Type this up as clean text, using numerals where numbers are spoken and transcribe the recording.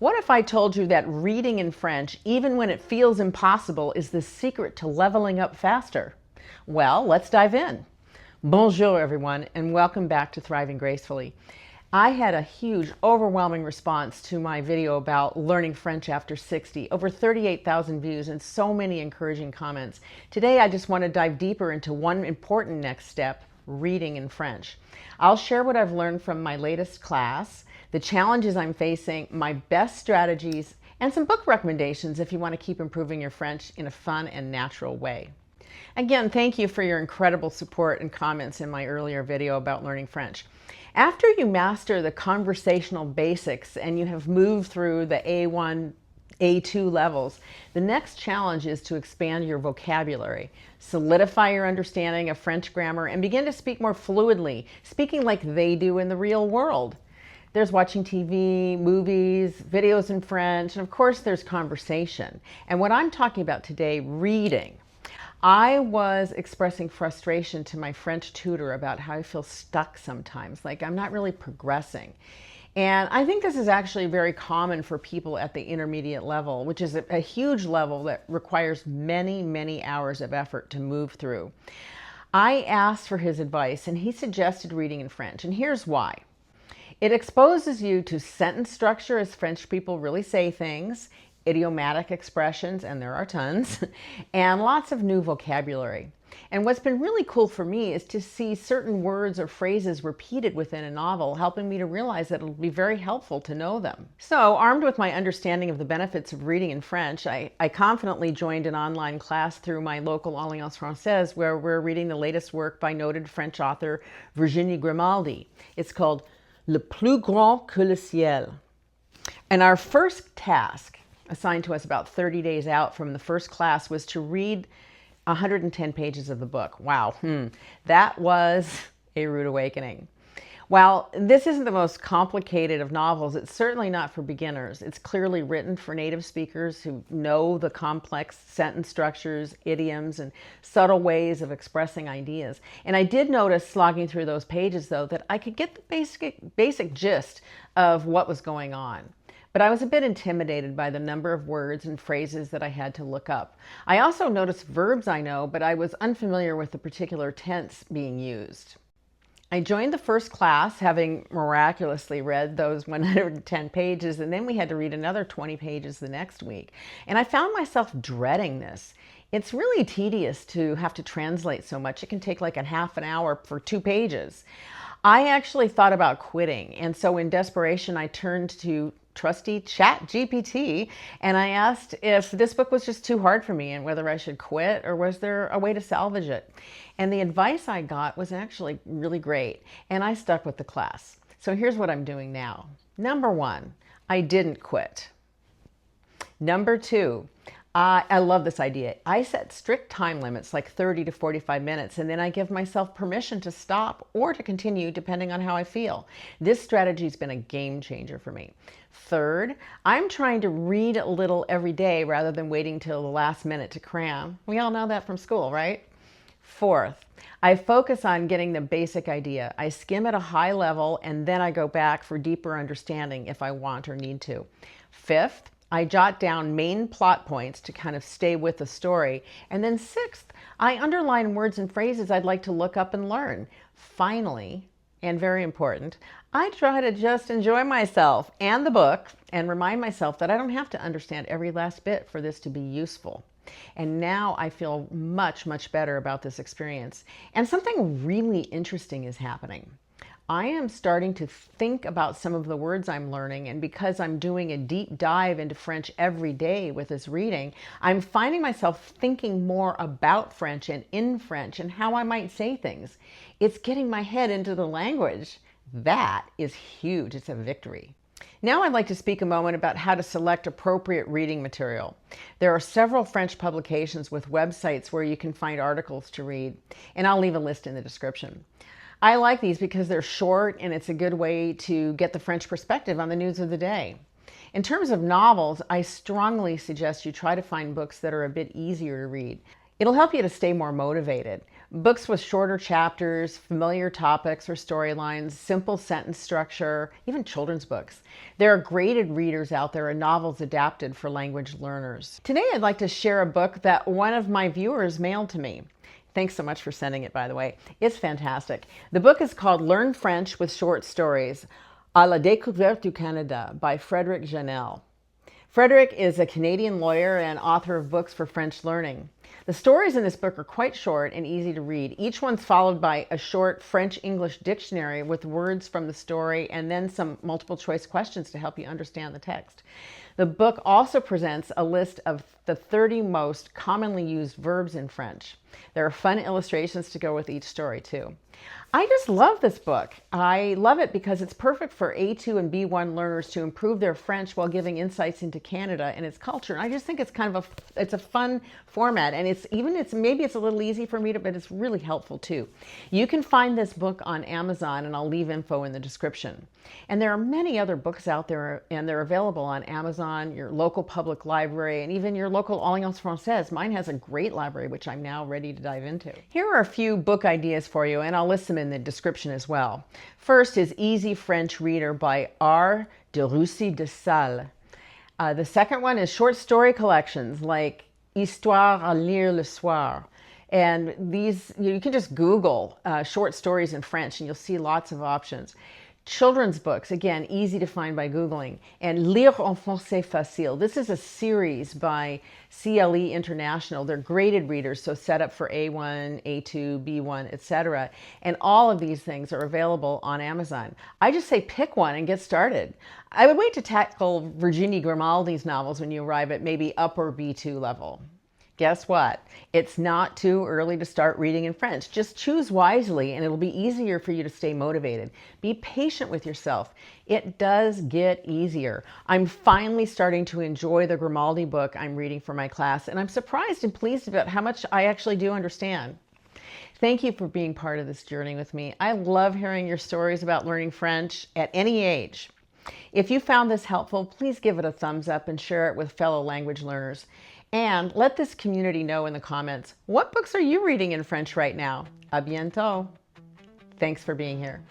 What if I told you that reading in French, even when it feels impossible, is the secret to leveling up faster? Well, let's dive in. Bonjour, everyone, and welcome back to Thriving Gracefully. I had a huge, overwhelming response to my video about learning French after 60, over 38,000 views and so many encouraging comments. Today, I just want to dive deeper into one important next step, reading in French. I'll share what I've learned from my latest class, the challenges I'm facing, my best strategies, and some book recommendations if you want to keep improving your French in a fun and natural way. Again, thank you for your incredible support and comments in my earlier video about learning French. After you master the conversational basics and you have moved through the A1, A2 levels, the next challenge is to expand your vocabulary, solidify your understanding of French grammar, and begin to speak more fluidly, speaking like they do in the real world. There's watching TV, movies, videos in French, and of course there's conversation. And what I'm talking about today, reading. I was expressing frustration to my French tutor about how I feel stuck sometimes, like I'm not really progressing. And I think this is actually very common for people at the intermediate level, which is a huge level that requires many, many hours of effort to move through. I asked for his advice and he suggested reading in French, and here's why. It exposes you to sentence structure as French people really say things, idiomatic expressions, and there are tons, and lots of new vocabulary. And what's been really cool for me is to see certain words or phrases repeated within a novel, helping me to realize that it'll be very helpful to know them. So, armed with my understanding of the benefits of reading in French, I confidently joined an online class through my local Alliance Française, where we're reading the latest work by noted French author Virginie Grimaldi. It's called Le Grand Que le Ciel. And our first task, assigned to us about 30 days out from the first class, was to read 110 pages of the book. Wow, that was a rude awakening. While this isn't the most complicated of novels, it's certainly not for beginners. It's clearly written for native speakers who know the complex sentence structures, idioms, and subtle ways of expressing ideas. And I did notice, slogging through those pages, though, that I could get the basic gist of what was going on. But I was a bit intimidated by the number of words and phrases that I had to look up. I also noticed verbs I know, but I was unfamiliar with the particular tense being used. I joined the first class, having miraculously read those 110 pages, and then we had to read another 20 pages the next week. And I found myself dreading this. It's really tedious to have to translate so much. It can take like a half an hour for 2 pages. I actually thought about quitting, and so in desperation I turned to trusty ChatGPT and I asked if this book was just too hard for me and whether I should quit or was there a way to salvage it. And the advice I got was actually really great, and I stuck with the class. So here's what I'm doing now. Number 1, I didn't quit. Number 2, I love this idea. I set strict time limits, like 30 to 45 minutes, and then I give myself permission to stop or to continue depending on how I feel. This strategy has been a game changer for me. Third, I'm trying to read a little every day rather than waiting till the last minute to cram. We all know that from school, right? Fourth, I focus on getting the basic idea. I skim at a high level and then I go back for deeper understanding if I want or need to. Fifth, I jot down main plot points to kind of stay with the story. And then sixth, I underline words and phrases I'd like to look up and learn. Finally, and very important, I try to just enjoy myself and the book and remind myself that I don't have to understand every last bit for this to be useful. And now I feel much, much better about this experience. And something really interesting is happening. I am starting to think about some of the words I'm learning, and because I'm doing a deep dive into French every day with this reading, I'm finding myself thinking more about French and in French and how I might say things. It's getting my head into the language. That is huge. It's a victory. Now I'd like to speak a moment about how to select appropriate reading material. There are several French publications with websites where you can find articles to read, and I'll leave a list in the description. I like these because they're short and it's a good way to get the French perspective on the news of the day. In terms of novels, I strongly suggest you try to find books that are a bit easier to read. It'll help you to stay more motivated. Books with shorter chapters, familiar topics or storylines, simple sentence structure, even children's books. There are graded readers out there and novels adapted for language learners. Today I'd like to share a book that one of my viewers mailed to me. Thanks so much for sending it, by the way. It's fantastic. The book is called Learn French with Short Stories, à la découverte du Canada by Frédéric Janel. Frédéric is a Canadian lawyer and author of books for French learning. The stories in this book are quite short and easy to read. Each one's followed by a short French-English dictionary with words from the story and then some multiple choice questions to help you understand the text. The book also presents a list of the 30 most commonly used verbs in French. There are fun illustrations to go with each story too. I just love this book. I love it because it's perfect for A2 and B1 learners to improve their French while giving insights into Canada and its culture. And I just think it's kind of it's a fun format, and maybe it's a little easy for me to, but it's really helpful too. You can find this book on Amazon, and I'll leave info in the description. And there are many other books out there, and they're available on Amazon, your local public library, and even your local Alliance Française. Mine has a great library, which I'm now ready to dive into. Here are a few book ideas for you, and I'll list them in the description as well. First is Easy French Reader by R. de Russie de Sales. The second one is short story collections like Histoire à lire le soir. And these, you can just Google short stories in French and you'll see lots of options. Children's books, again, easy to find by Googling. And Lire en français facile. This is a series by CLE International. They're graded readers, so set up for A1, A2, B1, etc. And all of these things are available on Amazon. I just say pick one and get started. I would wait to tackle Virginie Grimaldi's novels when you arrive at maybe upper B2 level. Guess what? It's not too early to start reading in French. Just choose wisely and it'll be easier for you to stay motivated. Be patient with yourself. It does get easier. I'm finally starting to enjoy the Grimaldi book I'm reading for my class, and I'm surprised and pleased about how much I actually do understand. Thank you for being part of this journey with me. I love hearing your stories about learning French at any age. If you found this helpful, please give it a thumbs up and share it with fellow language learners. And let this community know in the comments, what books are you reading in French right now? À bientôt. Thanks for being here.